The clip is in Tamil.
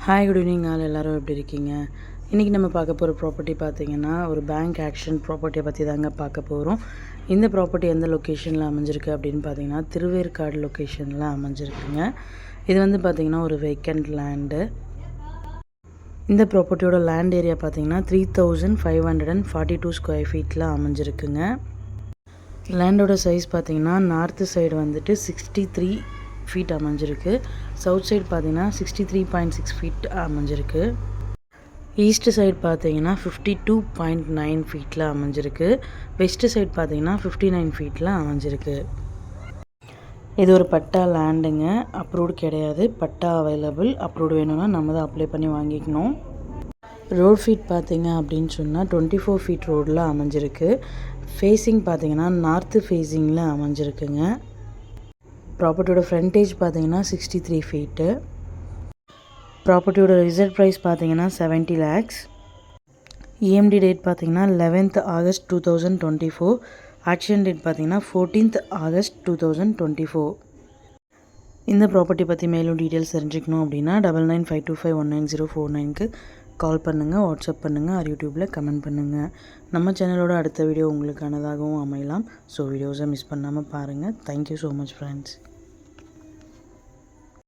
ஹாய் குட் ஈவினிங் ஆல் எல்லோரும் எப்படி இருக்கீங்க? இன்றைக்கி நம்ம பார்க்க போகிற ப்ராப்பர்ட்டி பார்த்திங்கன்னா ஒரு பேங்க் ஆக்ஷன் ப்ராப்பர்ட்டியை பற்றி தாங்க பார்க்க போகிறோம். இந்த ப்ராப்பர்ட்டி எந்த லொக்கேஷனில் அமைஞ்சிருக்கு அப்படின்னு பார்த்தீங்கன்னா திருவேற்காடு லொக்கேஷனில் அமைஞ்சிருக்குங்க. இது வந்து பார்த்திங்கன்னா ஒரு வேக்கண்ட் லேண்டு. இந்த ப்ராப்பர்ட்டியோட லேண்ட் ஏரியா பார்த்திங்கன்னா 3542 ஸ்கொயர் ஃபீட்டில் அமைஞ்சிருக்குங்க. லேண்டோட சைஸ் பார்த்திங்கன்னா நார்த்து சைடு வந்துட்டு 63 ஃபீட் அமைஞ்சிருக்கு. சவுத் சைடு பார்த்தீங்கன்னா 63.6 ஃபீட் அமைஞ்சிருக்கு. ஈஸ்ட் சைடு பார்த்தீங்கன்னா 52.9 ஃபீட்டில் அமைஞ்சிருக்கு. வெஸ்ட் சைடு பார்த்தீங்கன்னா 59 ஃபீட்டில் அமைஞ்சிருக்கு. இது ஒரு பட்டா லேண்டுங்க. அப்ரூவ்டு கிடையாது, பட்டா அவைலபிள். அப்ரூவ்டு வேணும்னா நம்ம தான் அப்ளை பண்ணி வாங்கிக்கணும். ரோட் ஃபீட் பார்த்தீங்க அப்படின்னு சொன்னால் 24 ஃபீட் ரோடில் அமைஞ்சிருக்கு. ஃபேஸிங் பார்த்தீங்கன்னா நார்த்து ஃபேஸிங்கில் அமைஞ்சிருக்குங்க. ப்ராப்பர்ட்டியோட ஃப்ரண்டேஜ் பார்த்தீங்கன்னா 63 ஃபீட்டு. ப்ராப்பர்ட்டியோட ரிசர்வ் ப்ரைஸ் பார்த்தீங்கன்னா 70 lakhs. EMD டேட் பார்த்தீங்கன்னா 11th August 2024. ஆக்ஷன் டேட் பார்த்தீங்கன்னா 14th August 2024. இந்த ப்ராப்பர்ட்டி பற்றி மேலும் டீட்டெயில்ஸ் தெரிஞ்சுக்கணும் அப்படின்னா 9952519049க்கு கால் பண்ணுங்கள், வாட்ஸ்அப் பண்ணுங்கள், ஆர் யூடியூப்பில் கமெண்ட் பண்ணுங்கள். நம்ம சேனலோட அடுத்த வீடியோ உங்களுக்கானதாகவும் அமையலாம். ஸோ வீடியோஸை மிஸ் பண்ணாமல் பாருங்கள். Thank you so much friends.